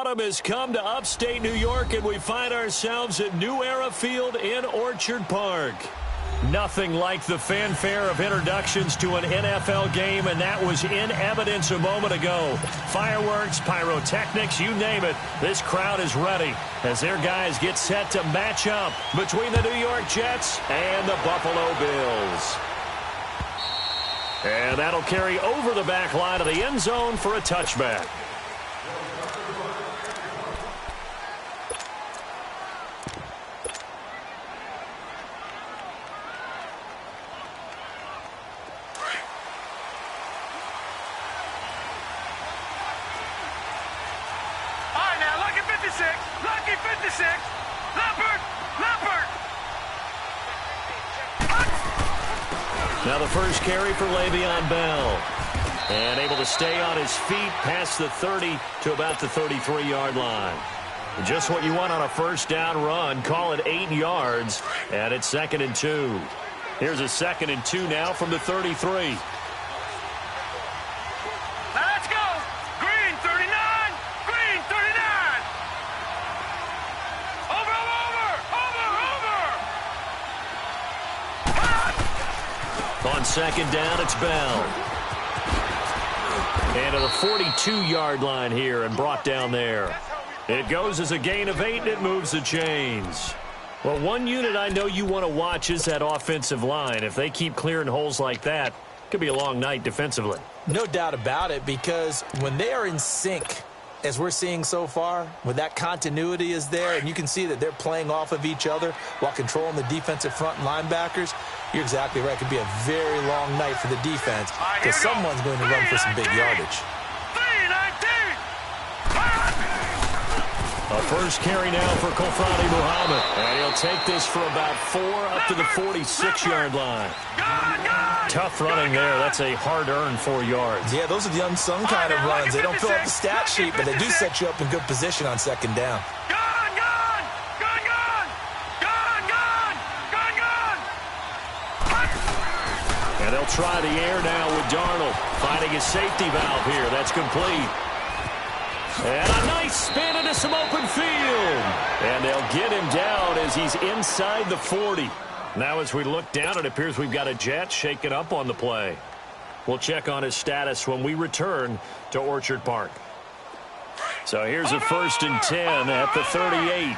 autumn has come to upstate New York, and we find ourselves at New Era Field in Orchard Park. Nothing like the fanfare of introductions to an NFL game, and that was in evidence a moment ago. Fireworks, pyrotechnics, you name it. This crowd is ready as their guys get set to match up between the New York Jets and the Buffalo Bills. And that'll carry over the back line of the end zone for a touchback. Now the first carry for Le'Veon Bell. And able to stay on his feet past the 30 to about the 33-yard line. Just what you want on a first down run. Call it 8 yards. And it's 2nd and 2. Here's a 2nd and 2 now from the 33. Let's go. Green 39. Green 39. Over. On 2nd down, it's Bell. And to the 42-yard line here and brought down there. It goes as a gain of 8, and it moves the chains. Well, one unit I know you want to watch is that offensive line. If they keep clearing holes like that, it could be a long night defensively. No doubt about it, because when they are in sync, as we're seeing so far, when that continuity is there, and you can see that they're playing off of each other while controlling the defensive front and linebackers, you're exactly right. It could be a very long night for the defense because someone's going to run for some big yardage. A first carry now for Kofradi Muhammad. And he'll take this for about 4 up to the 46-yard line. Tough running there. That's a hard-earned 4 yards. Yeah, those are the unsung kind of runs. They don't fill up the stat sheet, but they do set you up in good position on 2nd down. And they'll try the air now with Darnold. Finding his safety valve here. That's complete. And a nice spin into some open field. And they'll get him down as he's inside the 40. Now as we look down, it appears we've got a Jet shaken up on the play. We'll check on his status when we return to Orchard Park. So here's a 1st and 10 at the 38.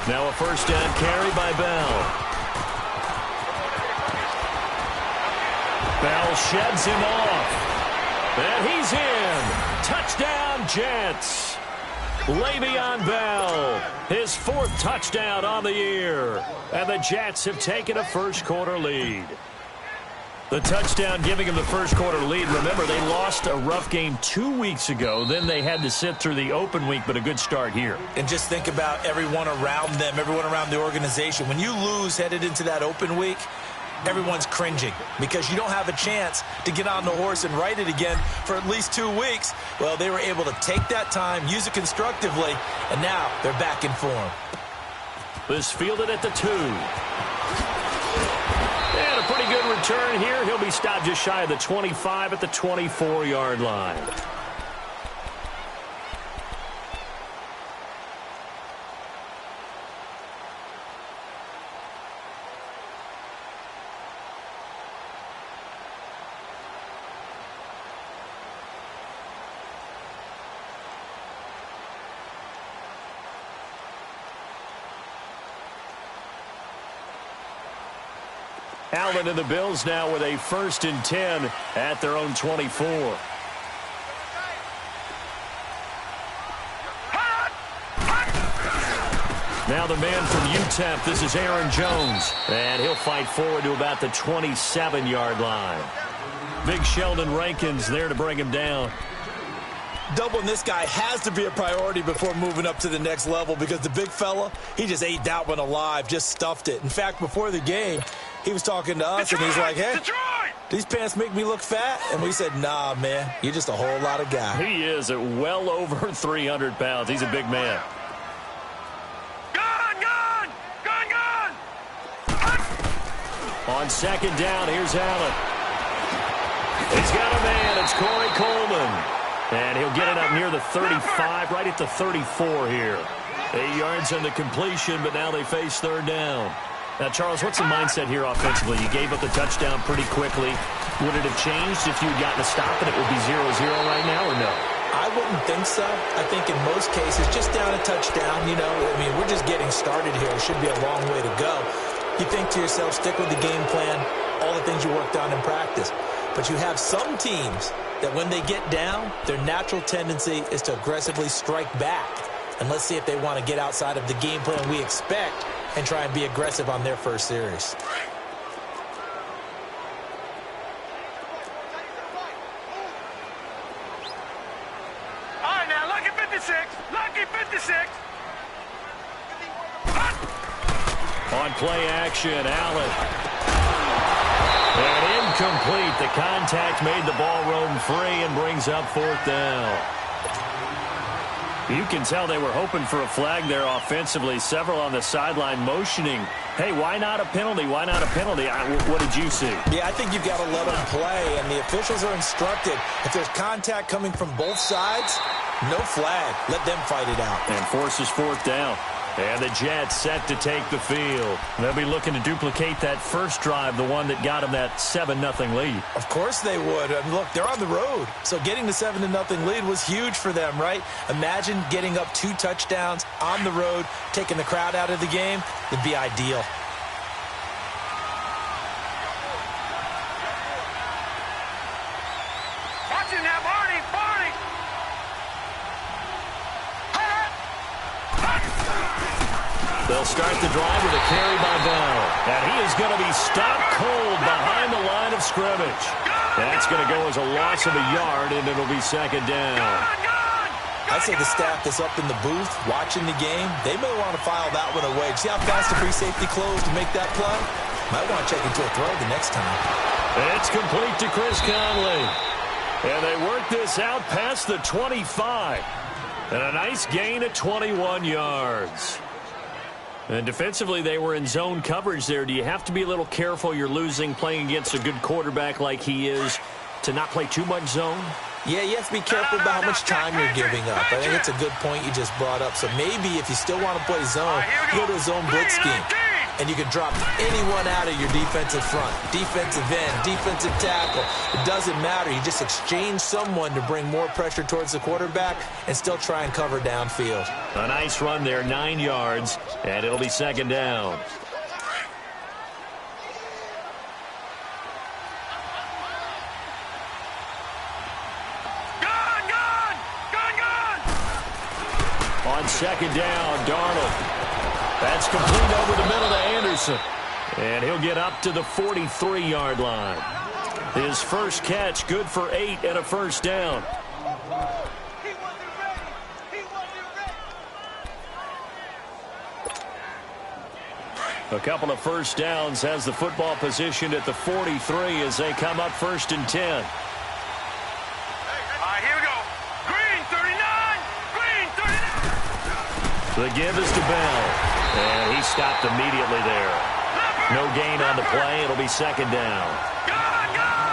Now a first down carry by Bell. Bell sheds him off. And he's in. Touchdown, Jets. Le'Veon Bell, his 4th touchdown on the year. And the Jets have taken a first-quarter lead. The touchdown giving him the first-quarter lead. Remember, they lost a rough game 2 weeks ago. Then they had to sit through the open week, but a good start here. And just think about everyone around them, everyone around the organization. When you lose headed into that open week, everyone's cringing because you don't have a chance to get on the horse and ride it again for at least 2 weeks. Well, they were able to take that time, use it constructively, and now they're back in form. This fielded at the 2. And a pretty good return here. He'll be stopped just shy of the 25 at the 24-yard line. Allen and the Bills now with a 1st and 10 at their own 24. Now the man from UTEP, this is Aaron Jones. And he'll fight forward to about the 27-yard line. Big Sheldon Rankins there to bring him down. Doubling this guy has to be a priority before moving up to the next level because the big fella, he just ate that one alive, just stuffed it. In fact, before the game, he was talking to us, and he's like, hey, these pants make me look fat? And we said, nah, man, you're just a whole lot of guy. He is at well over 300 pounds. He's a big man. On 2nd down, here's Allen. He's got a man. It's Corey Coleman. And he'll get it up near the 35, right at the 34 here. 8 yards on the completion, but now they face third down. Now, Charles, what's the mindset here offensively? You gave up the touchdown pretty quickly. Would it have changed if you had gotten a stop and it would be 0-0 right now, or no? I wouldn't think so. I think in most cases, just down a touchdown, we're just getting started here. It should be a long way to go. You think to yourself, stick with the game plan, all the things you worked on in practice. But you have some teams that when they get down, their natural tendency is to aggressively strike back. And let's see if they want to get outside of the game plan we expect and try and be aggressive on their first series. All right, now, lucky 56. Lucky 56. On play action, Allen. And incomplete. The contact made the ball roam free and brings up fourth down. You can tell they were hoping for a flag there offensively. Several on the sideline motioning. Hey, why not a penalty? Why not a penalty? What did you see? Yeah, I think you've got to let them play, and the officials are instructed. If there's contact coming from both sides, no flag. Let them fight it out. And forces fourth down. And the Jets set to take the field. They'll be looking to duplicate that first drive, the one that got them that 7-0 lead. Of course they would. And look, they're on the road. So getting the 7-0 lead was huge for them, right? Imagine getting up 2 touchdowns on the road, taking the crowd out of the game. It'd be ideal. Watch it now, Barney. Barney. They'll start the drive with a carry by Bell. And he is going to be stopped cold behind the line of scrimmage. That's going to go as a loss of a yard, and it'll be second down. I'd say the staff that's up in the booth watching the game, they may want to file that one away. See how fast the free safety closed to make that play? Might want to check into a throw the next time. It's complete to Chris Conley. And they work this out past the 25. And a nice gain of 21 yards. And defensively, they were in zone coverage there. Do you have to be a little careful you're losing playing against a good quarterback like he is to not play too much zone? Yeah, you have to be careful about how much time you're giving up. I think it's a good point you just brought up. So maybe if you still want to play zone, you go to a zone blitz scheme. And you can drop anyone out of your defensive front, defensive end, defensive tackle. It doesn't matter. You just exchange someone to bring more pressure towards the quarterback and still try and cover downfield. A nice run there, 9 yards, and it'll be second down. On second down, Darnold. That's complete over the middle to Anderson. And he'll get up to the 43-yard line. His first catch, good for 8 and a first down. A couple of first downs has the football positioned at the 43 as they come up first and 10. All right, here we go. Green, 39. Green, 39. The give is to Bell. And he stopped immediately there. No gain on the play. It'll be second down.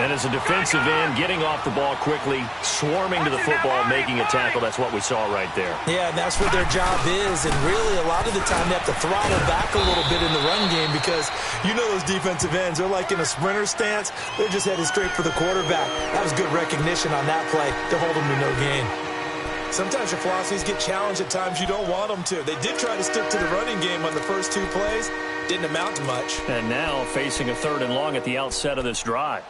And as a defensive end, getting off the ball quickly, swarming to the football, making a tackle, that's what we saw right there. Yeah, and that's what their job is. And really, a lot of the time, they have to throttle back a little bit in the run game because you know those defensive ends, they're like in a sprinter stance. They're just headed straight for the quarterback. That was good recognition on that play to hold them to no gain. Sometimes your philosophies get challenged at times you don't want them to. They did try to stick to the running game on the first 2 plays. Didn't amount to much. And now facing a 3rd and long at the outset of this drive.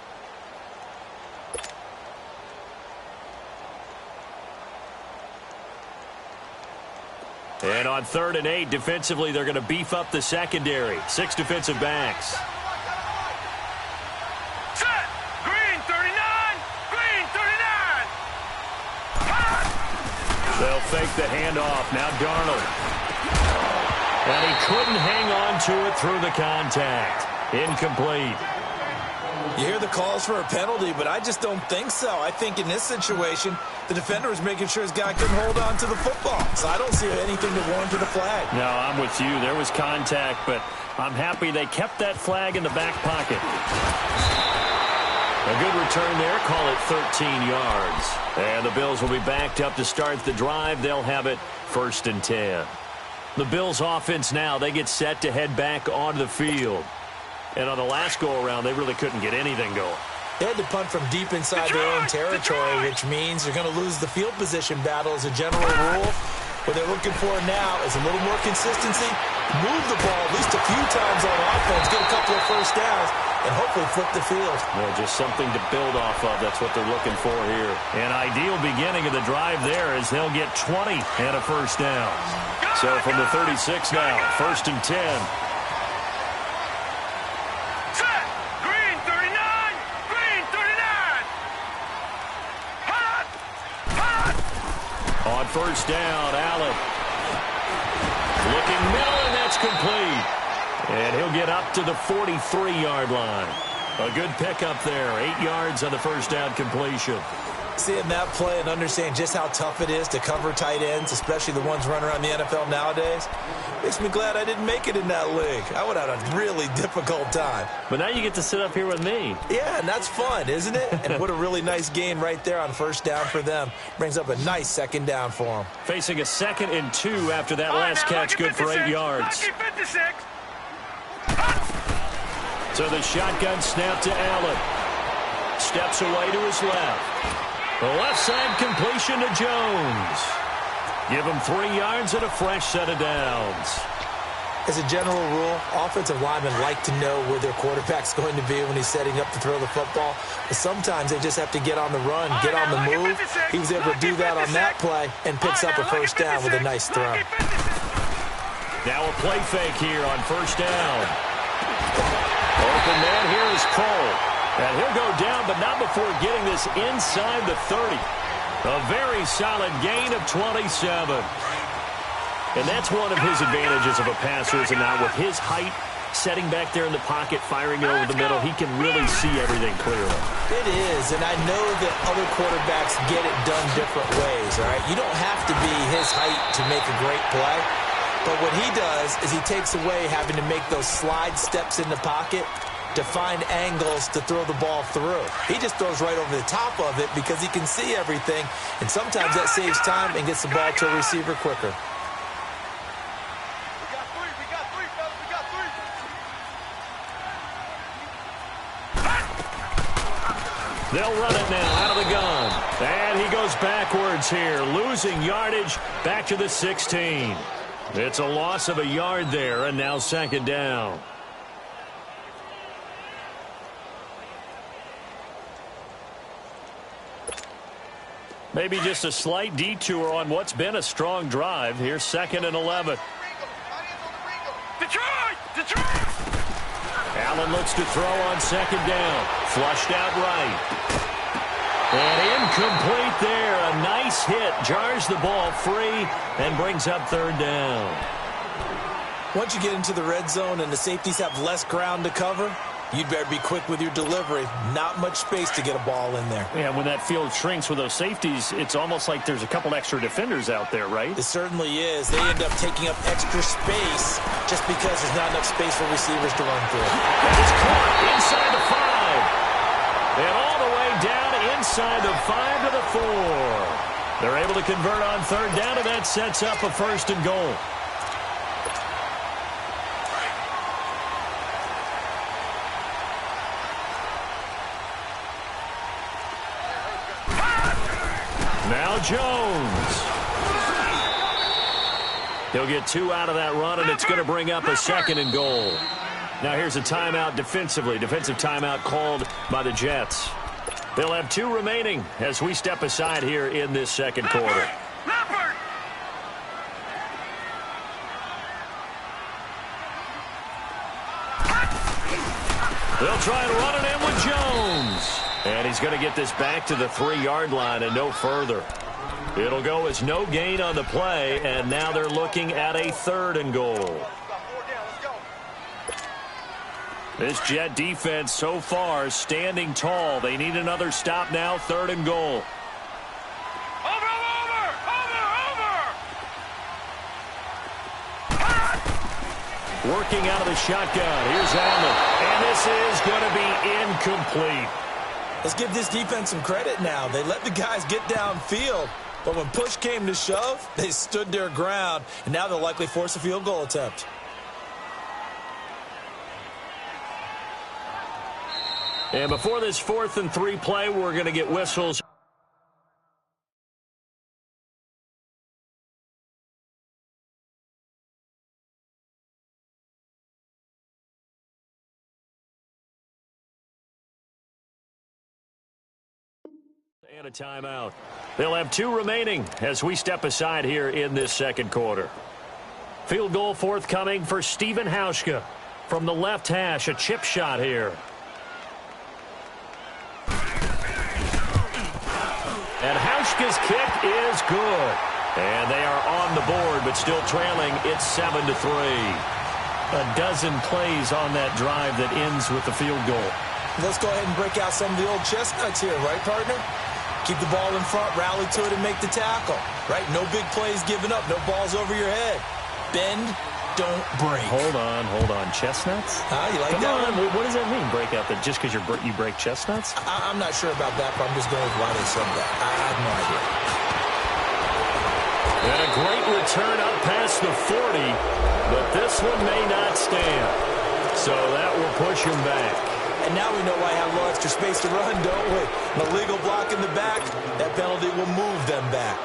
And on 3rd and 8, defensively, they're going to beef up the secondary. 6 defensive backs. Set. Green, 39. Green, 39. They'll fake the handoff. Now Darnold. And he couldn't hang on to it through the contact. Incomplete. You hear the calls for a penalty, but I just don't think so. I think in this situation, the defender was making sure his guy couldn't hold on to the football. So I don't see anything that warranted a flag. No, I'm with you. There was contact, but I'm happy they kept that flag in the back pocket. A good return there. Call it 13 yards. And the Bills will be backed up to start the drive. They'll have it 1st and 10. The Bills offense now, they get set to head back onto the field. And on the last go-around, they really couldn't get anything going. They had to punt from deep inside their own territory, which means you're going to lose the field position battle as a general rule. What they're looking for now is a little more consistency, move the ball at least a few times on offense, get a couple of first downs, and hopefully flip the field. Well, just something to build off of. That's what they're looking for here. An ideal beginning of the drive there as they'll get 20 and a first down. So from the 36 now, 1st and 10. On 1st down, Allen. Looking middle, and that's complete. And he'll get up to the 43-yard line. A good pickup there. 8 yards on the 1st down completion. Seeing that play and understanding just how tough it is to cover tight ends, especially the ones running around the NFL nowadays, makes me glad I didn't make it in that league. I would have had a really difficult time. But now you get to sit up here with me. Yeah, and that's fun, isn't it? And what a really nice gain right there on 1st down for them. Brings up a nice 2nd down for them. Facing a 2nd and 2 after that last catch, good for 8 yards. So the shotgun snap to Allen. Steps away to his left. The left side completion to Jones. Give him 3 yards and a fresh set of downs. As a general rule, offensive linemen like to know where their quarterback's going to be when he's setting up to throw the football. But sometimes they just have to get on the run, get on the move. He was able to do that on that play and picks up a 1st down with a nice throw. Now a play fake here on 1st down. Open man here is Cole. And he'll go down, but not before getting this inside the 30. A very solid gain of 27. And that's one of his advantages of a passer, is not with his height, setting back there in the pocket, firing it over the middle. He can really see everything clearly. It is, and I know that other quarterbacks get it done different ways, all right? You don't have to be his height to make a great play. But what he does is he takes away having to make those slide steps in the pocket to find angles to throw the ball through. He just throws right over the top of it because he can see everything, and sometimes that saves time and gets the ball to a receiver quicker. They'll run it now out of the gun. And he goes backwards here, losing yardage back to the 16. It's a loss of a yard there, and now 2nd down. Maybe just a slight detour on what's been a strong drive. Here's 2nd and 11. Detroit! Allen looks to throw on 2nd down. Flushed out right. And incomplete there. A nice hit. Jars the ball free and brings up 3rd down. Once you get into the red zone and the safeties have less ground to cover, you'd better be quick with your delivery. Not much space to get a ball in there. Yeah, when that field shrinks with those safeties, it's almost like there's a couple extra defenders out there, right? It certainly is. They end up taking up extra space just because there's not enough space for receivers to run through. It's caught inside the 5. And all the way down inside the 5 to the 4. They're able to convert on 3rd down, and that sets up a 1st and goal. Now Jones. He'll get 2 out of that run, and it's going to bring up a 2nd and goal. Now here's a timeout defensively. Defensive timeout called by the Jets. They'll have 2 remaining as we step aside here in this 2nd quarter. They'll try and run it in with Jones. And he's going to get this back to the 3-yard line and no further. It'll go as no gain on the play, and now they're looking at a 3rd and goal. This Jet defense so far standing tall. They need another stop now, 3rd and goal. Working out of the shotgun. Here's Allen. And this is going to be incomplete. Let's give this defense some credit now. They let the guys get downfield, but when push came to shove, they stood their ground, and now they'll likely force a field goal attempt. And before this 4th and 3 play, we're going to get whistles. And a timeout. They'll have 2 remaining as we step aside here in this second quarter. Field goal forthcoming for Stephen Hauschka. From the left hash, a chip shot here. And Hauschka's kick is good. And they are on the board, but still trailing. It's 7-3. A dozen plays on that drive that ends with the field goal. Let's go ahead and break out some of the old chestnuts here, right, partner? Keep the ball in front, rally to it, and make the tackle, right? No big plays given up, no balls over your head. Bend, don't break. Hold on. Chestnuts? You like Come that on. one? What does that mean, break out? That just because you break chestnuts? I'm not sure about that, but I'm just going with why they said that. I have no idea. And a great return up past the 40, but this one may not stand. So that will push him back. And now we know why I have a little extra space to run, don't we? An illegal block in the back, that penalty will move them back.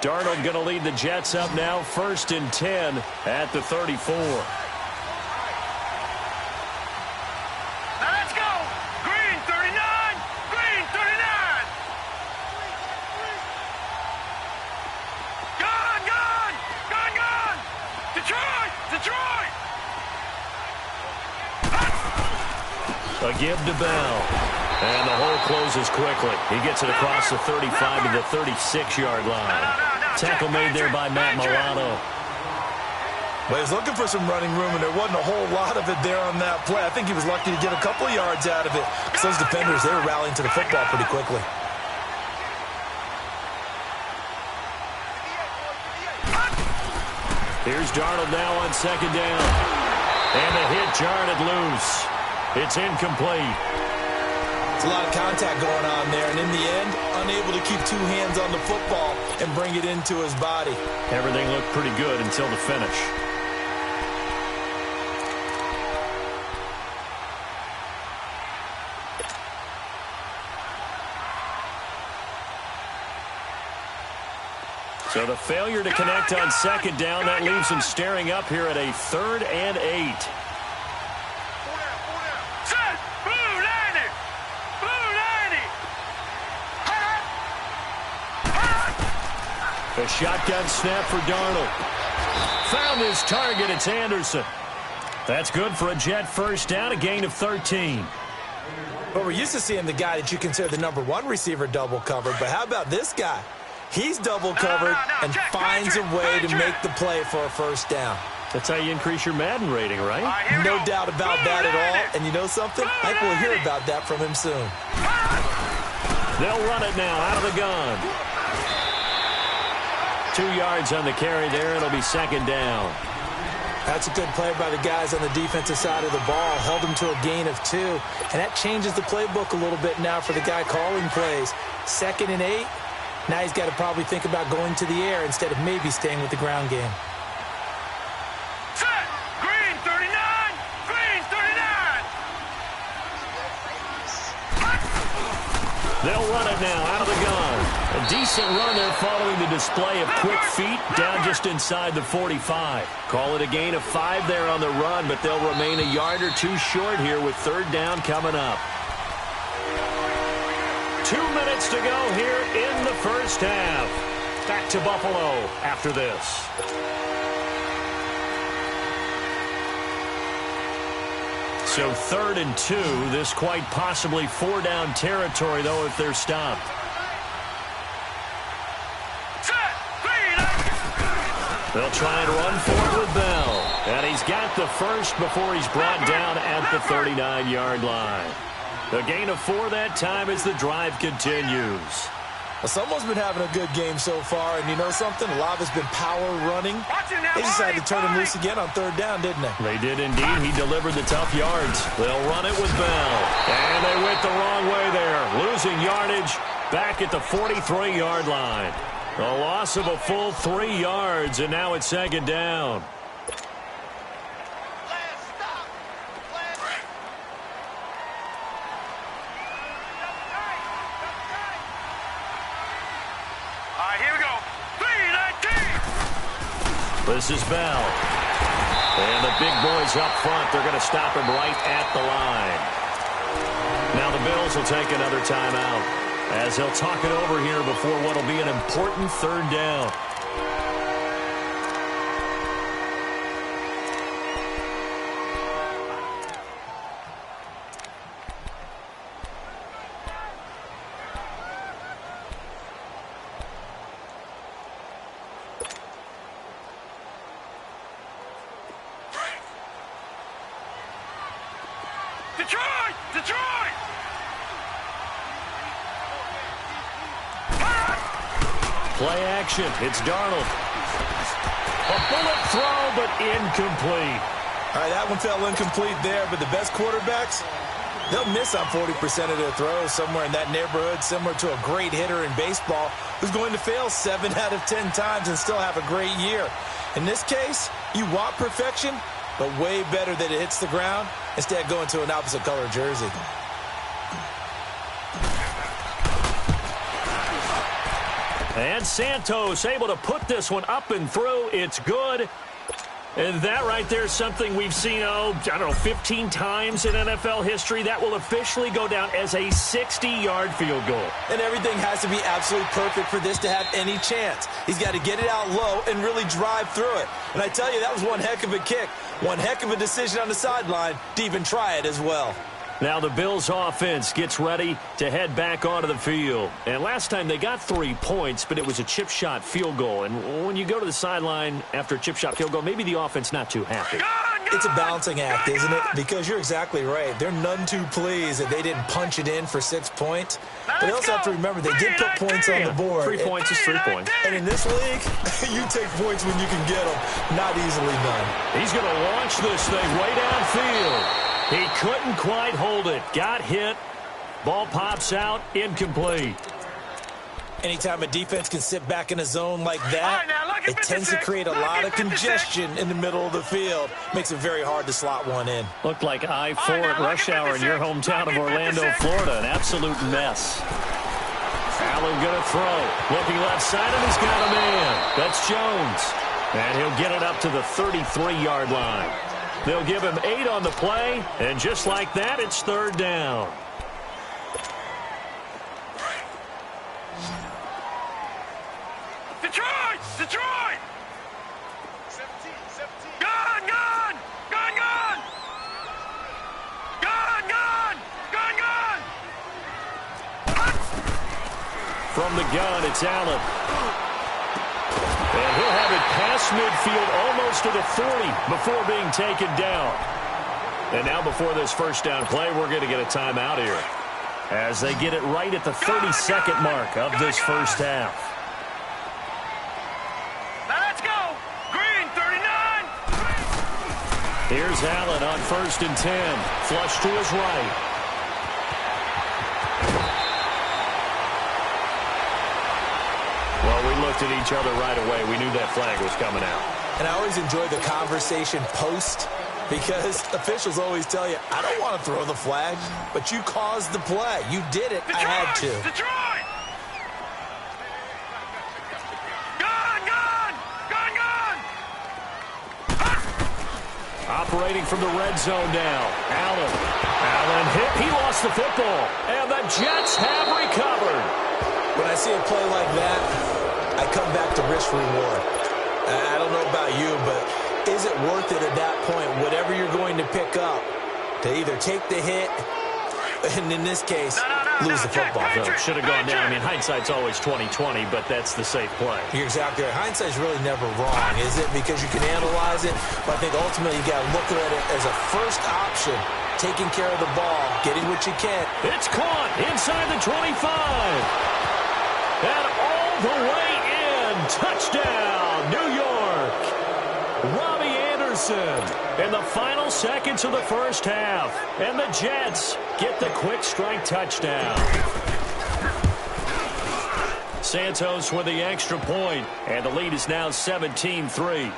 Darnold going to lead the Jets up now, 1st and 10 at the 34. A give to Bell. And the hole closes quickly. He gets it across the 35 to the 36-yard line. Tackle made there by Matt Milano. Well, he was looking for some running room, and there wasn't a whole lot of it there on that play. I think he was lucky to get a couple of yards out of it. Because those defenders, they were rallying to the football pretty quickly. Here's Darnold now on 2nd down. And the hit jarred it loose. It's incomplete. It's a lot of contact going on there, and in the end, unable to keep 2 hands on the football and bring it into his body. Everything looked pretty good until the finish. So the failure to connect on 2nd down, that leaves him staring up here at a 3rd and 8. A shotgun snap for Darnold. Found his target. It's Anderson. That's good for a Jet 1st down, a gain of 13. But we're used to seeing the guy that you consider the number 1 receiver double covered. But how about this guy? He's double covered and finds a way to make the play for a 1st down. That's how you increase your Madden rating, right? No doubt about that at all. And you know something? I think we'll hear about that from him soon. They'll run it now out of the gun. 2 yards on the carry there. It'll be 2nd down. That's a good play by the guys on the defensive side of the ball. Held them to a gain of 2. And that changes the playbook a little bit now for the guy calling plays. 2nd and 8. Now he's got to probably think about going to the air instead of maybe staying with the ground game. Set! Green 39! Green 39! They'll run it now out of the gun. A decent run there following the display of quick feet down just inside the 45. Call it a gain of 5 there on the run, but they'll remain a yard or 2 short here with 3rd down coming up. 2 minutes to go here in the 1st half. Back to Buffalo after this. So 3rd and 2. This quite possibly 4-down territory, though, if they're stopped. They'll try and run for it with Bell. And he's got the first before he's brought down at the 39-yard line. A gain of 4 that time as the drive continues. Well, someone's been having a good game so far, and you know something? A lot of it's been power running. They decided to turn him loose again on third down, didn't they? They did indeed. He delivered the tough yards. They'll run it with Bell. And they went the wrong way there, losing yardage back at the 43-yard line. A loss of a full 3 yards, and now it's second down. This is Bell. And the big boys up front, they're going to stop him right at the line. Now the Bills will take another timeout as they'll talk it over here before what will be an important third down. Detroit! Detroit! Play action. It's Darnold. A bullet throw, but incomplete. All right, that one fell incomplete there, but the best quarterbacks, they'll miss on 40% of their throws, somewhere in that neighborhood, similar to a great hitter in baseball who's going to fail 7 out of 10 times and still have a great year. In this case, you want perfection, but way better that it hits the ground instead of going to an opposite color jersey. And Santos able to put this one up and through. It's good. And that right there is something we've seen, 15 times in NFL history. That will officially go down as a 60-yard field goal. And everything has to be absolutely perfect for this to have any chance. He's got to get it out low and really drive through it. And I tell you, that was one heck of a kick. One heck of a decision on the sideline to even try it as well. Now the Bills offense gets ready to head back onto the field. And last time they got 3 points, but it was a chip shot field goal. And when you go to the sideline after a chip shot field goal, maybe the offense not too happy. It's a balancing act, isn't it? Because you're exactly right. They're none too pleased that they didn't punch it in for 6 points. But they also have to remember they did put points on the board. 3 points is 3 points. And in this league, you take points when you can get them. Not easily done. He's going to launch this thing way downfield. He couldn't quite hold it. Got hit. Ball pops out. Incomplete. Anytime a defense can sit back in a zone like that, it tends to create a lot of congestion in the middle of the field. Makes it very hard to slot one in. Looked like I-4 at rush hour in your hometown of Orlando, Florida. An absolute mess. Allen going to throw. Looking left side, and he's got a man. That's Jones. And he'll get it up to the 33-yard line. They'll give him 8 on the play, and just like that, it's third down. Detroit! Detroit! 17. Gun! Gun! Gun! Gun! Gun! Gun! Gun! Gun! From the gun, it's Allen. And he'll have it past midfield almost to the 40 before being taken down. And now before this first down play, we're going to get a timeout here as they get it right at the 32nd mark of this first half. Now let's go! Green, 39! Here's Allen on 1st and 10. Flush to his right. We looked at each other right away. We knew that flag was coming out. And I always enjoy the conversation post because officials always tell you, I don't want to throw the flag, but you caused the play. You did it. Detroit! I had to. Detroit! Gun! Gun! Gun! Gun! Operating from the red zone now. Allen hit. He lost the football. And the Jets have recovered. When I see a play like that, I come back to risk reward. I don't know about you, but is it worth it at that point, whatever you're going to pick up, to either take the hit, and in this case, lose the football? Should have gone down. I mean, hindsight's always 20/20, but that's the safe play. You're exactly right. Hindsight's really never wrong, is it? Because you can analyze it, but I think ultimately you got to look at it as a first option, taking care of the ball, getting what you can. It's caught inside the 25. And all the way in. Touchdown, New York. Robbie Anderson in the final seconds of the first half. And the Jets get the quick strike touchdown. Santos with the extra point, and the lead is now 17-3.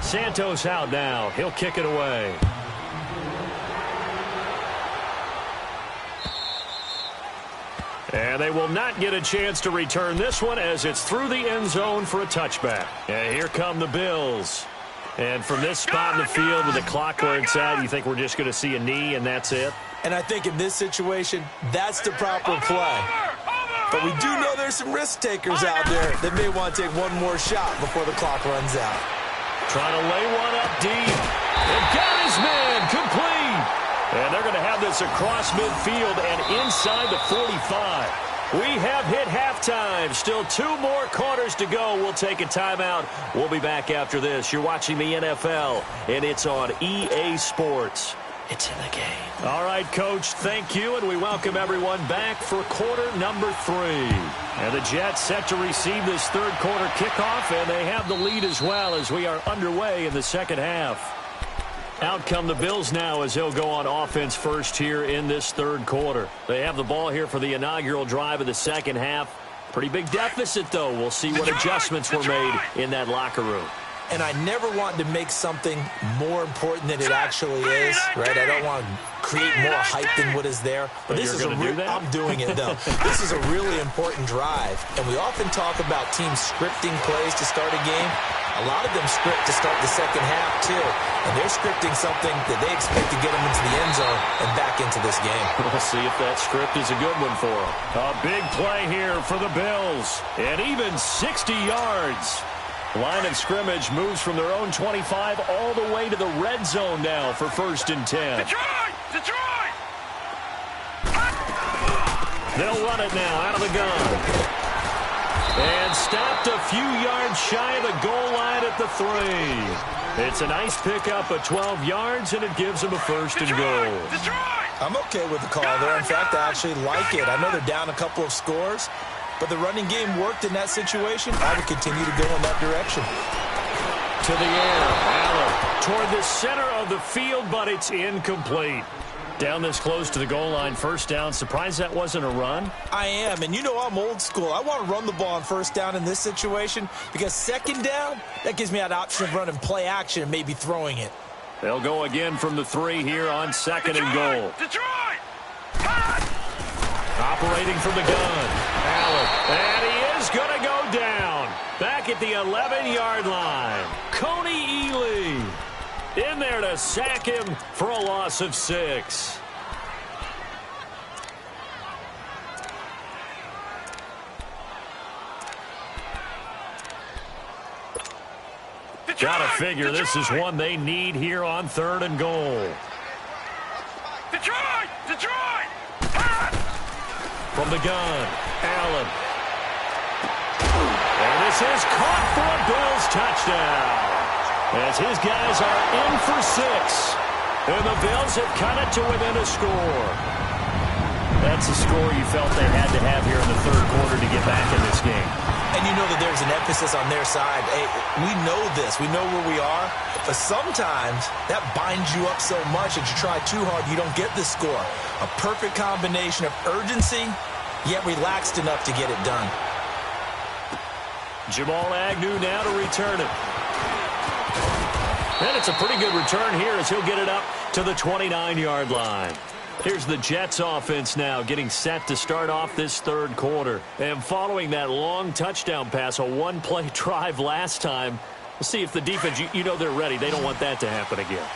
Santos out now. He'll kick it away. And they will not get a chance to return this one as it's through the end zone for a touchback. And here come the Bills. And from this spot in the field with the clock where it's at, you think we're just going to see a knee and that's it? And I think in this situation, that's the proper play. But we do know there's some risk takers out there that may want to take one more shot before the clock runs out. Trying to lay one up deep. And got his man complete. And they're going to have this across midfield and inside the 45. We have hit halftime. Still 2 more quarters to go. We'll take a timeout. We'll be back after this. You're watching the NFL, and it's on EA Sports. It's in the game. All right, Coach, thank you, and we welcome everyone back for quarter number 3. And the Jets set to receive this third quarter kickoff, and they have the lead as well as we are underway in the second half. Out come the Bills now as they'll go on offense first here in this third quarter. They have the ball here for the inaugural drive of the second half. Pretty big deficit, though. We'll see what adjustments were made in that locker room. And I never want to make something more important than it actually is, right? I don't want to create more hype than what is there. But this is I'm doing it, though. This is a really important drive. And we often talk about teams scripting plays to start a game. A lot of them script to start the second half, too. And they're scripting something that they expect to get them into the end zone and back into this game. We'll see if that script is a good one for them. A big play here for the Bills. And even 60 yards. Line of scrimmage moves from their own 25 all the way to the red zone now for 1st and 10. Detroit! They'll run it now out of the gun. And stopped a few yards shy of the goal line at the 3. It's a nice pickup of 12 yards, and it gives them a 1st and goal. I'm okay with the call there. In fact, I actually like it. I know they're down a couple of scores, but the running game worked in that situation. I would continue to go in that direction. To the air, Allen toward the center of the field, but it's incomplete. Down this close to the goal line, 1st down. Surprised that wasn't a run? I am, and you know I'm old school. I want to run the ball on 1st down in this situation because 2nd down, that gives me that option of running play action and maybe throwing it. They'll go again from the 3 here on 2nd and goal. Detroit! Operating from the gun, Allen, and he is going to go down. Back at the 11-yard line, Coney Ely in there to sack him for a loss of 6. Got to figure this is one they need here on 3rd and goal. Detroit! From the gun, Allen. And this is caught for a Bills touchdown. As his guys are in for 6. And the Bills have cut it to within a score. That's a score you felt they had to have here in the 3rd quarter to get back in this game. And you know that there's an emphasis on their side. Hey, we know this. We know where we are. But sometimes that binds you up so much that you try too hard, you don't get the score. A perfect combination of urgency, yet relaxed enough to get it done. Jamal Agnew now to return it. And it's a pretty good return here as he'll get it up to the 29-yard line. Here's the Jets offense now getting set to start off this 3rd quarter. And following that long touchdown pass, a one-play drive last time, we'll see if the defense, you know they're ready. They don't want that to happen again.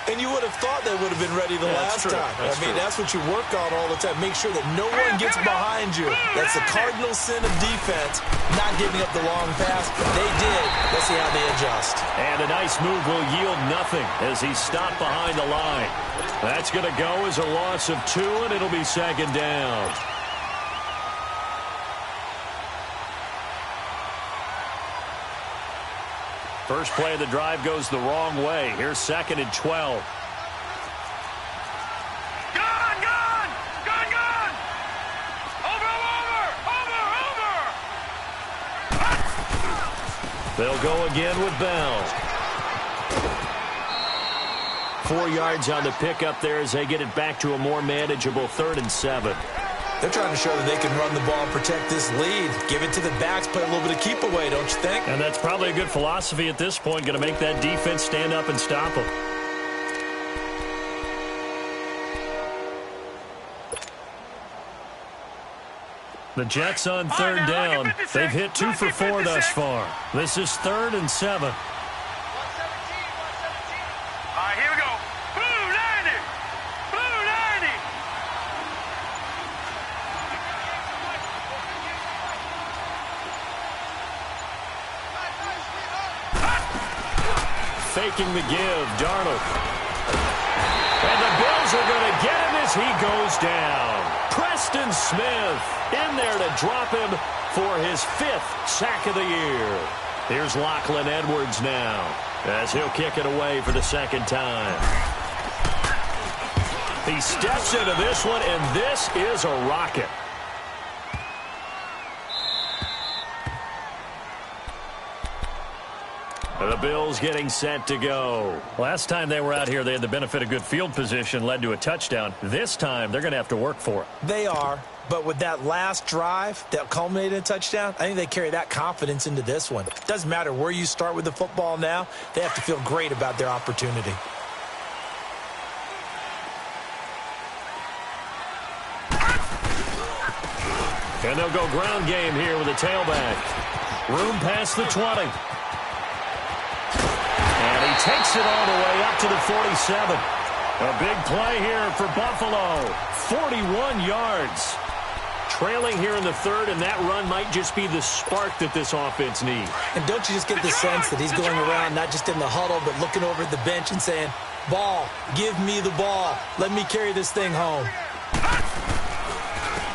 And you would have thought they would have been ready the last time. That's what you work on all the time. Make sure that no one gets behind you. That's the cardinal sin of defense, not giving up the long pass. They did. Let's see how they adjust. And a nice move will yield nothing as he stopped behind the line. That's going to go as a loss of 2, and it'll be 2nd down. First play of the drive goes the wrong way. Here's 2nd and 12. They'll go again with Bell. 4 yards on the pickup there as they get it back to a more manageable 3rd and 7. They're trying to show that they can run the ball and protect this lead. Give it to the backs, play a little bit of keep away, don't you think? And that's probably a good philosophy at this point. Going to make that defense stand up and stop them. The Jets on 3rd down. They've hit 2 for 4 thus far. This is 3rd and 7. All right, here we go. Blue 90. Blue 90. Faking the give, Darnold. And the Bills are going to get him as he goes down. Preston Smith in there to drop him for his 5th sack of the year. Here's Lachlan Edwards now as he'll kick it away for the 2nd time. He steps into this one, and this is a rocket. The Bills getting set to go. Last time they were out here, they had the benefit of good field position, led to a touchdown. This time, they're going to have to work for it. They are, but with that last drive that culminated in a touchdown, I think they carry that confidence into this one. Doesn't matter where you start with the football now, they have to feel great about their opportunity. And they'll go ground game here with a tailback. Room past the 20. And he takes it all the way up to the 47. A big play here for Buffalo. 41 yards. Trailing here in the 3rd, and that run might just be the spark that this offense needs. And don't you just get the sense that he's going around not just in the huddle, but looking over at the bench and saying, ball, give me the ball. Let me carry this thing home.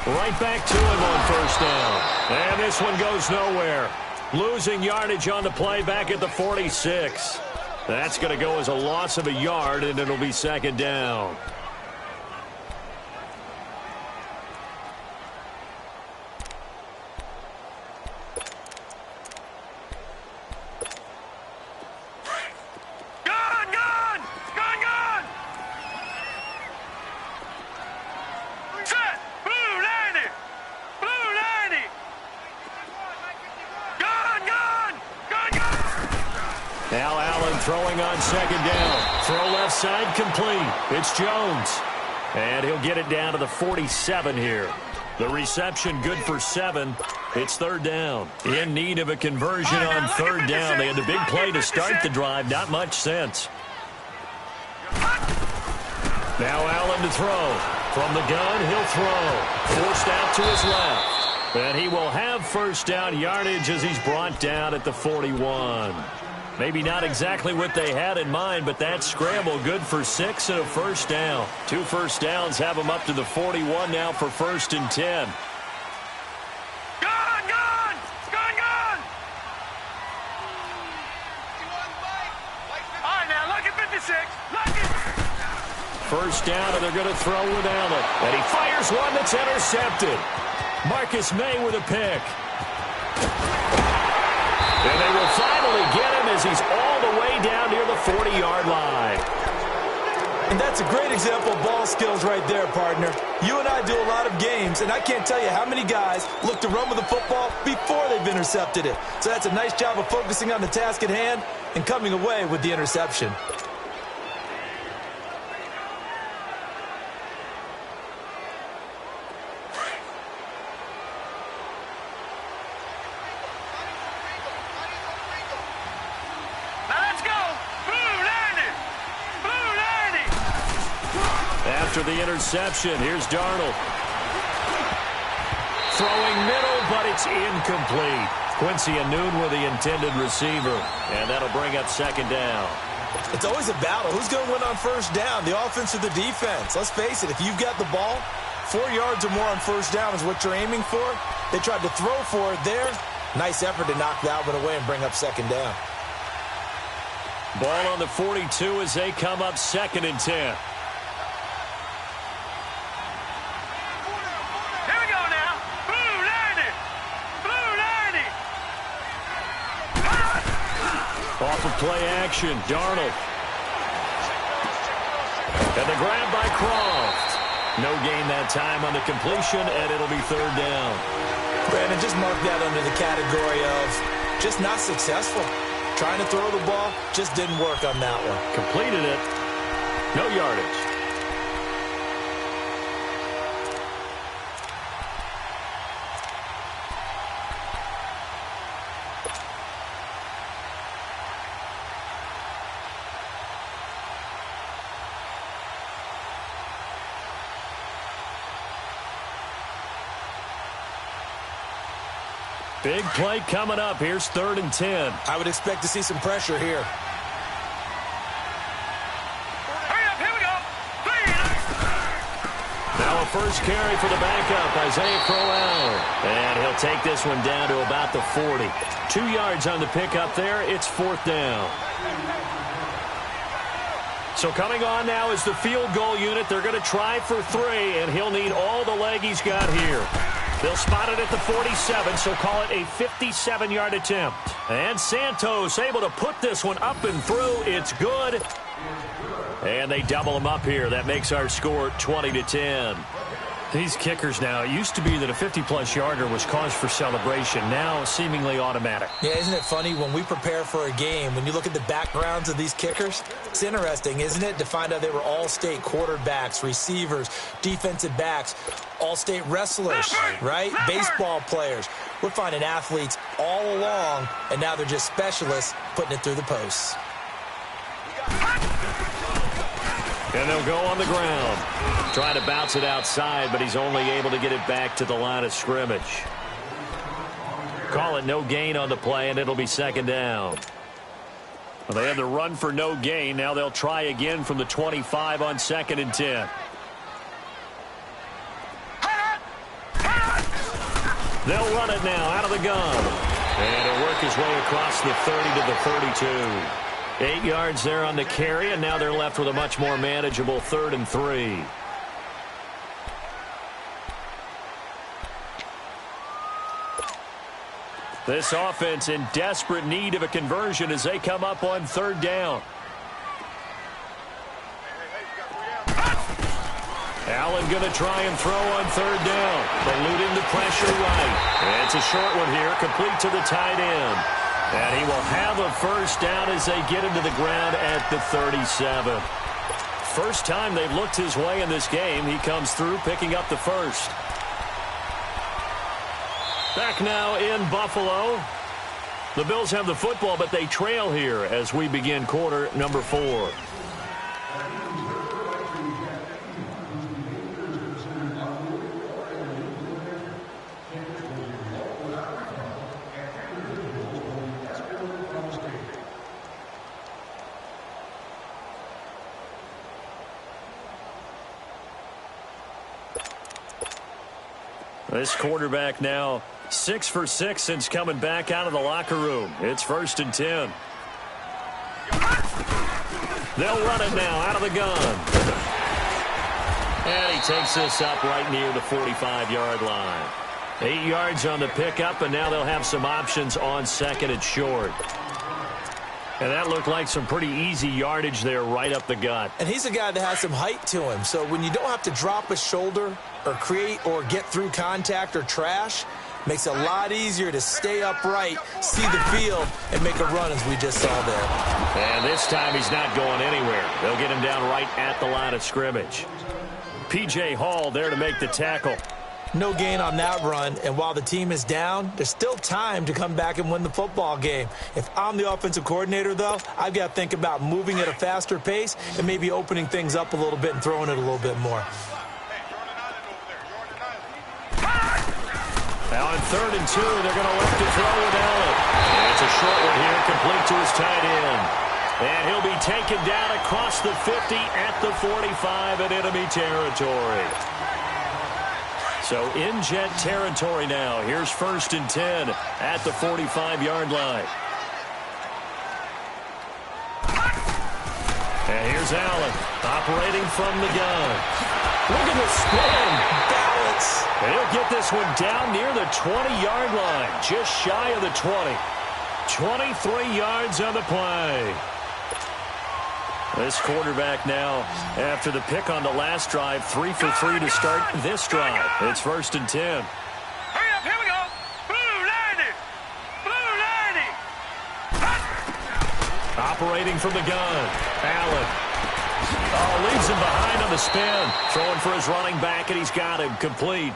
Right back to him on 1st down. And this one goes nowhere. Losing yardage on the play back at the 46. That's going to go as a loss of a yard, and it'll be 2nd down. Throwing on 2nd down. Throw left side complete. It's Jones. And he'll get it down to the 47 here. The reception good for 7. It's 3rd down. In need of a conversion on 3rd down. They had the big play to start the drive. Not much sense. Now Allen to throw. From the gun, he'll throw. Forced out to his left. And he will have 1st down yardage as he's brought down at the 41. Maybe not exactly what they had in mind, but that scramble good for 6 and a 1st down. 2 first downs have them up to the 41 now for 1st and 10. Gone! Gone! Gone! Gone! All right, now, look at 56. Look at... 1st down, and they're going to throw with Allen. And he fires one that's intercepted. Marcus May with a pick. And they will finally get him as he's all the way down near the 40-yard line. And that's a great example of ball skills right there, partner. You and I do a lot of games, and I can't tell you how many guys look to run with the football before they've intercepted it. So that's a nice job of focusing on the task at hand and coming away with the interception. After the interception, here's Darnold. Throwing middle, but it's incomplete. Quincy Anoon with the intended receiver, and that'll bring up 2nd down. It's always a battle. Who's going to win on 1st down, the offense or the defense? Let's face it, if you've got the ball, 4 yards or more on 1st down is what you're aiming for. They tried to throw for it there. Nice effort to knock that one away and bring up 2nd down. Ball on the 42 as they come up 2nd and 10. Off of play action, Darnold. And the grab by Croft. No gain that time on the completion, and it'll be third down. Brandon, just mark that under the category of just not successful. Trying to throw the ball, just didn't work on that one. Completed it. No yardage. Big play coming up. Here's 3rd and 10. I would expect to see some pressure here. Hurry up, here we go. Now a first carry for the backup, Isaiah Crowell. And he'll take this one down to about the 40. 2 yards on the pickup there. It's 4th down. So coming on now is the field goal unit. They're going to try for 3, and he'll need all the leg he's got here. They'll spot it at the 47, so call it a 57-yard attempt. And Santos able to put this one up and through. It's good. And they double him up here. That makes our score 20-10. These kickers now, it used to be that a 50-plus yarder was cause for celebration. Now seemingly automatic. Yeah, isn't it funny when we prepare for a game, when you look at the backgrounds of these kickers, it's interesting, isn't it, to find out they were all-state quarterbacks, receivers, defensive backs, all-state wrestlers, right? Baseball players. We're finding athletes all along, and now they're just specialists putting it through the posts. And they'll go on the ground. Trying to bounce it outside, but he's only able to get it back to the line of scrimmage. Call it no gain on the play, and it'll be 2nd down. Well, they had the run for no gain. Now they'll try again from the 25 on 2nd and 10. They'll run it now out of the gun. And it'll work his way across the 30 to the 32. 8 yards there on the carry, and now they're left with a much more manageable 3rd and 3. This offense in desperate need of a conversion as they come up on 3rd down. Allen going to try and throw on 3rd down. Eluding the pressure right. And it's a short one here, complete to the tight end. And he will have a first down as they get him to the ground at the 37. First time they've looked his way in this game. He comes through picking up the first. Back now in Buffalo. The Bills have the football, but they trail here as we begin quarter number 4. This quarterback now 6 for 6 since coming back out of the locker room. It's 1st and 10. They'll run it now out of the gun. And he takes this up right near the 45-yard line. 8 yards on the pickup, and now they'll have some options on 2nd and short. And that looked like some pretty easy yardage there right up the gut. And he's a guy that has some height to him. So when you don't have to drop a shoulder or create or get through contact or trash, makes it a lot easier to stay upright, see the field, and make a run as we just saw there. And this time he's not going anywhere. They'll get him down right at the line of scrimmage. P.J. Hall there to make the tackle. No gain on that run, and while the team is down, there's still time to come back and win the football game. If I'm the offensive coordinator, though, I've got to think about moving at a faster pace and maybe opening things up a little bit and throwing it a little bit more. Now on 3rd and 2, they're going to look to throw with Allen. And it's a short one here, complete to his tight end. And he'll be taken down across the 50 at the 45 in enemy territory. So in Jet territory now. Here's 1st and 10 at the 45-yard line. And here's Allen operating from the gun. Look at the spin. Balance. And he'll get this one down near the 20-yard line, just shy of the 20. 23 yards on the play. This quarterback now, after the pick on the last drive, 3 for 3 to start this drive. It's 1st and 10. Hurry up, here we go. Blue 90. Blue 90. Operating from the gun. Allen. Oh, leaves him behind on the spin. Throwing for his running back, and he's got him complete.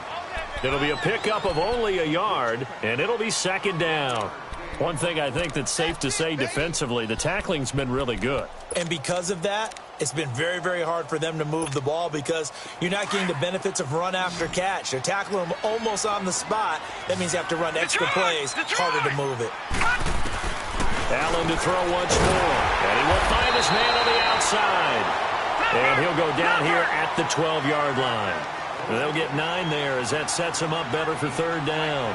It'll be a pickup of only a yard, and it'll be 2nd down. One thing I think that's safe to say defensively, the tackling's been really good. And because of that, it's been very, very hard for them to move the ball because you're not getting the benefits of run after catch. They're tackling them almost on the spot. That means you have to run extra plays. Harder to move it. Allen to throw once more. And he will find his man on the outside. And he'll go down here at the 12-yard line. And they'll get 9 there as that sets him up better for 3rd down.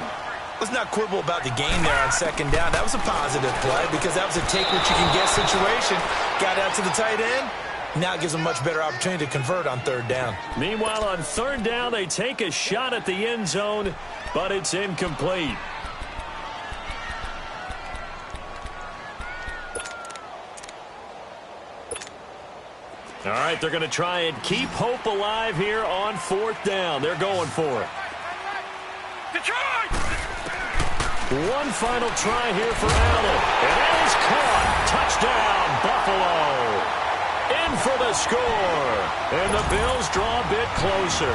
Let's not quibble about the gain there on 2nd down. That was a positive play because that was a take-what-you-can-get situation. Got out to the tight end. Now it gives them a much better opportunity to convert on 3rd down. Meanwhile, on 3rd down, they take a shot at the end zone, but it's incomplete. All right, they're going to try and keep hope alive here on 4th down. They're going for it. Detroit! One final try here for Allen. And that is caught. Touchdown, Buffalo. In for the score. And the Bills draw a bit closer.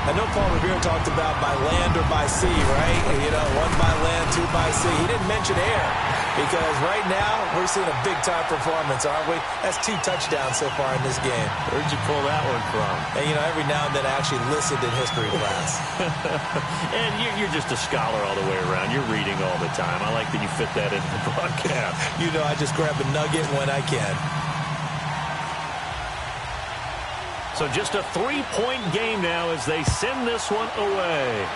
I know Paul Revere talked about by land or by sea, right? You know, 1 by land, 2 by sea. He didn't mention air because right now we're seeing a big-time performance, aren't we? That's 2 touchdowns so far in this game. Where'd you pull that one from? And, you know, every now and then I actually listened in history class. And you're just a scholar all the way around. You're reading all the time. I like that you fit that into the broadcast. You know, I just grab a nugget when I can. So just a 3-point game now as they send this one away.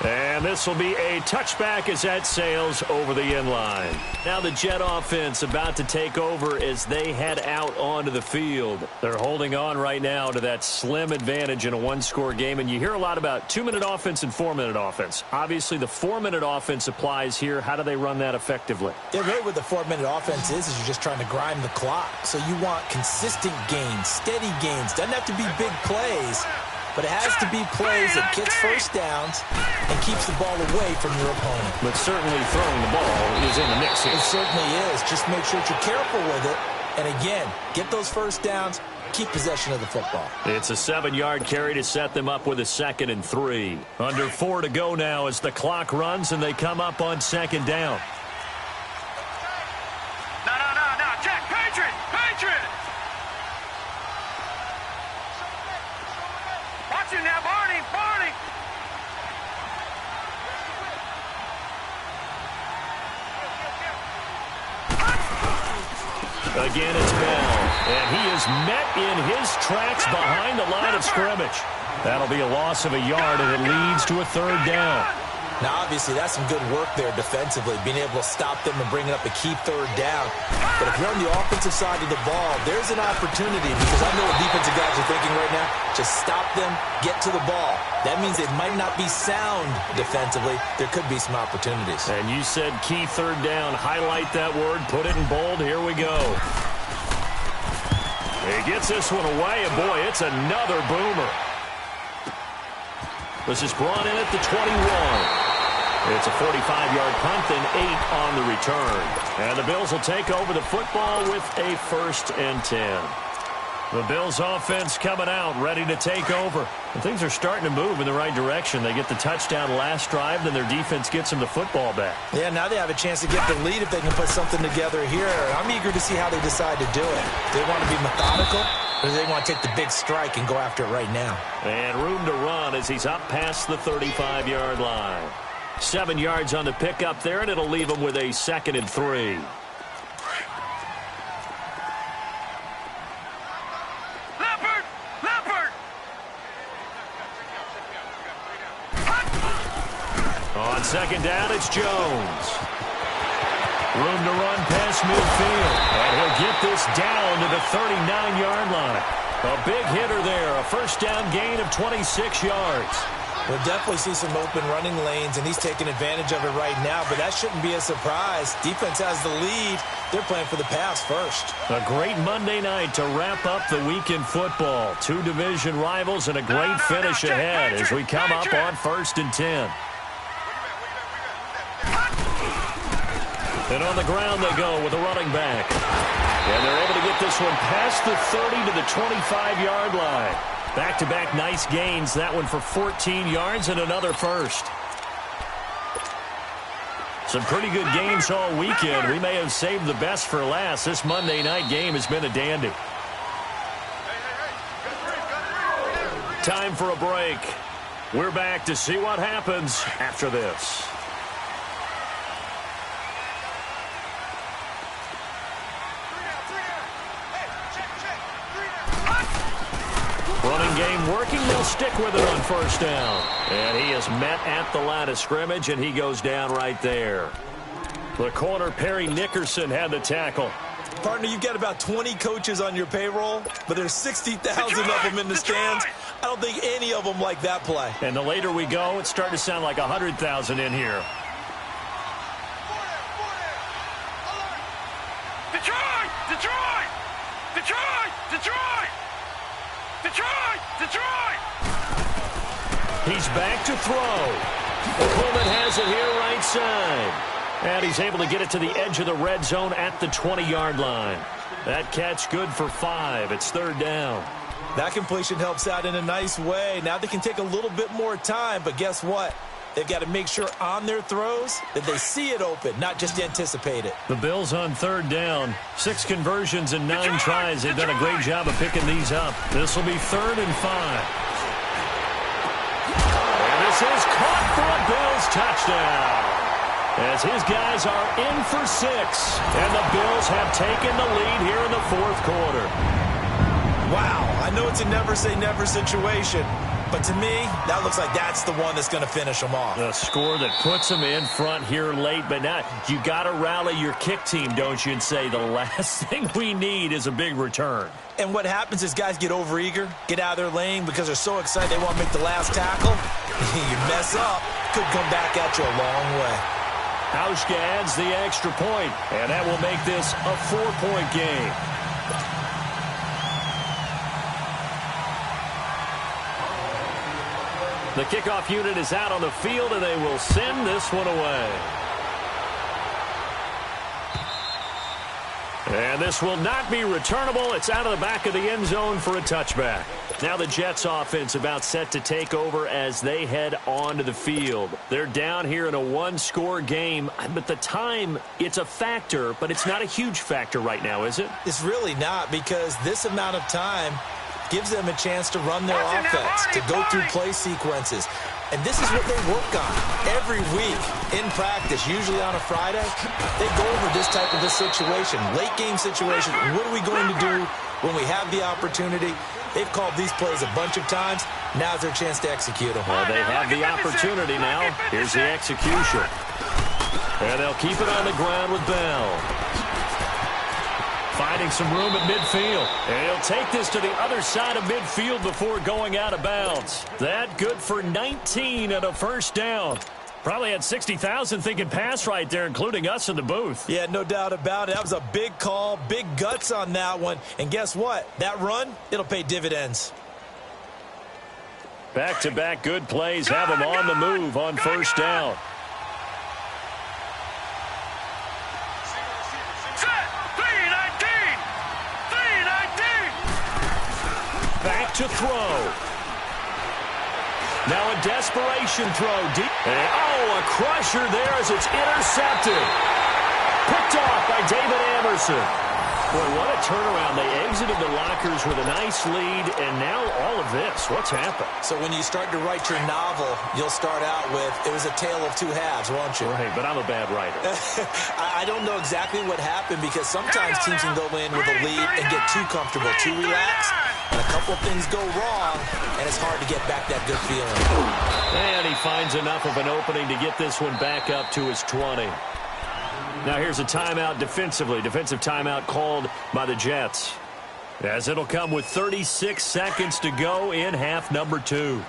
And this will be a touchback as that sails over the end line. Now the Jet offense about to take over as they head out onto the field. They're holding on right now to that slim advantage in a 1-score game. And you hear a lot about 2-minute offense and 4-minute offense. Obviously, the 4-minute offense applies here. How do they run that effectively? Yeah, really what the 4-minute offense is you're just trying to grind the clock. So you want consistent gains, steady gains. Doesn't have to be big plays. But it has to be plays that gets first downs and keeps the ball away from your opponent. But certainly throwing the ball is in the mix here. It certainly is. Just make sure that you're careful with it. And again, get those first downs, keep possession of the football. It's a 7-yard carry to set them up with a 2nd and 3. Under 4 to go now as the clock runs and they come up on 2nd down. No. Jack, Patriot! Watch it now, Barney! Again, it's Bell. And he is met in his tracks behind the line of scrimmage. That'll be a loss of a yard, and it leads to a 3rd down. Now, obviously, that's some good work there defensively, being able to stop them and bring up a key 3rd down. But if you're on the offensive side of the ball, there's an opportunity because I know what defensive guys are thinking right now. Just stop them, get to the ball. That means it might not be sound defensively. There could be some opportunities. And you said key 3rd down. Highlight that word. Put it in bold. Here we go. He gets this one away, and boy, it's another boomer. This is brought in at the 21. It's a 45-yard punt and 8 on the return. And the Bills will take over the football with a 1st and 10. The Bills offense coming out, ready to take over. And things are starting to move in the right direction. They get the touchdown last drive, then their defense gets them the football back. Yeah, now they have a chance to get the lead if they can put something together here. I'm eager to see how they decide to do it. Do they want to be methodical, or do they want to take the big strike and go after it right now? And room to run as he's up past the 35-yard line. 7 yards on the pickup there, and it'll leave him with a 2nd and 3. Leopard! On 2nd down, it's Jones. Room to run past midfield. And he'll get this down to the 39-yard line. A big hitter there, a 1st down gain of 26 yards. We'll definitely see some open running lanes, and he's taking advantage of it right now, but that shouldn't be a surprise. Defense has the lead. They're playing for the pass first. A great Monday night to wrap up the week in football. Two division rivals and a great finish ahead as we come up on 1st and 10. And on the ground they go with a running back. And they're able to get this one past the 30 to the 25-yard line. Back-to-back nice gains. That one for 14 yards and another first. Some pretty good games all weekend. We may have saved the best for last. This Monday night game has been a dandy. Time for a break. We're back to see what happens after this. Running game working. They'll stick with it on 1st down. And he is met at the line of scrimmage, and he goes down right there. The corner, Perry Nickerson, had the tackle. Partner, you've got about 20 coaches on your payroll, but there's 60,000 of them in the stands. I don't think any of them like that play. And the later we go, it's starting to sound like 100,000 in here. Detroit! Detroit! Detroit! Detroit! Detroit! Detroit! He's back to throw. Coleman has it here right side. And he's able to get it to the edge of the red zone at the 20-yard line. That catch good for 5. It's 3rd down. That completion helps out in a nice way. Now they can take a little bit more time, but guess what? They've got to make sure on their throws that they see it open, not just anticipate it. The Bills on 3rd down. 6 conversions and 9 tries. They've done a great job of picking these up. This will be 3rd and 5. And this is caught for a Bills touchdown. As his guys are in for 6. And the Bills have taken the lead here in the 4th quarter. Wow, I know it's a never-say-never situation, but to me, that looks like that's the one that's going to finish them off. A score that puts them in front here late, but now you got to rally your kick team, don't you, and say the last thing we need is a big return. And what happens is guys get overeager, get out of their lane because they're so excited they want to make the last tackle. You mess up, could come back at you a long way. Hauschka adds the extra point, and that will make this a 4-point game. The kickoff unit is out on the field, and they will send this one away. And this will not be returnable. It's out of the back of the end zone for a touchback. Now the Jets offense about set to take over as they head onto the field. They're down here in a 1-score game, but the time, it's a factor, but it's not a huge factor right now, is it? It's really not, because this amount of time gives them a chance to run their offense, to go through play sequences. And this is what they work on every week in practice, usually on a Friday. They go over this type of a situation, late game situation. What are we going to do when we have the opportunity? They've called these plays a bunch of times. Now's their chance to execute them. Well, they have the opportunity now. Here's the execution. And they'll keep it on the ground with Bell. Finding some room at midfield. And he'll take this to the other side of midfield before going out of bounds. That good for 19 and a 1st down. Probably had 60,000 thinking pass right there, including us in the booth. Yeah, no doubt about it. That was a big call, big guts on that one. And guess what? That run, it'll pay dividends. Back-to-back good plays have them on the move on 1st down. Back to throw. Now a desperation throw. Deep. Oh, a crusher there as it's intercepted. Picked off by David Amerson. Boy, what a turnaround. They exited the lockers with a nice lead, and now all of this. What's happened? So when you start to write your novel, you'll start out with, it was a tale of 2 halves, won't you? Right, but I'm a bad writer. I don't know exactly what happened, because sometimes teams can go in with a lead and get too comfortable, too relaxed. And a couple of things go wrong, and it's hard to get back that good feeling. And he finds enough of an opening to get this one back up to his 20. Now here's a timeout defensively. Defensive timeout called by the Jets. As it'll come with 36 seconds to go in half number 2.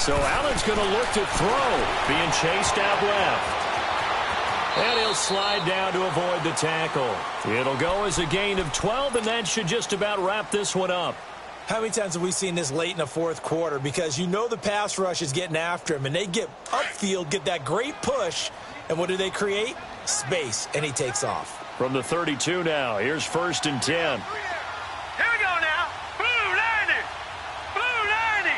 So Allen's going to look to throw, being chased out left. And he'll slide down to avoid the tackle. It'll go as a gain of 12, and that should just about wrap this one up. How many times have we seen this late in the fourth quarter? Because you know the pass rush is getting after him, and they get upfield, get that great push, and what do they create? Space, and he takes off. From the 32 now, here's 1st and 10. Here we go now. Blue 90. Blue 90.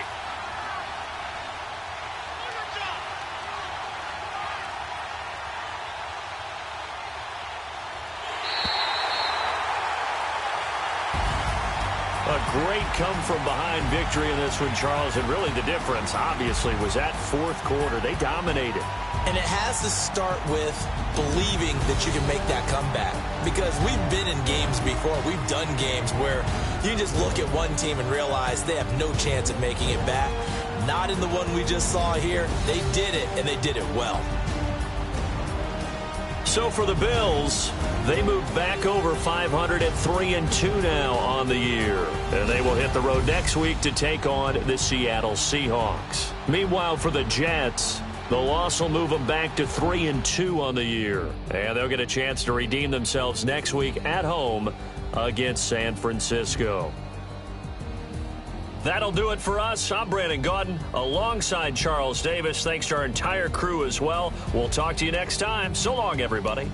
A great come-from-behind victory in this one, Charles. And really the difference, obviously, was that fourth quarter. They dominated. And it has to start with believing that you can make that comeback. Because we've been in games before. We've done games where you just look at one team and realize they have no chance of making it back. Not in the one we just saw here. They did it, and they did it well. So for the Bills, they move back over 500 at 3-2 now on the year. And they will hit the road next week to take on the Seattle Seahawks. Meanwhile, for the Jets, the loss will move them back to 3-2 on the year. And they'll get a chance to redeem themselves next week at home against San Francisco. That'll do it for us. I'm Brandon Gaudin alongside Charles Davis. Thanks to our entire crew as well. We'll talk to you next time. So long, everybody.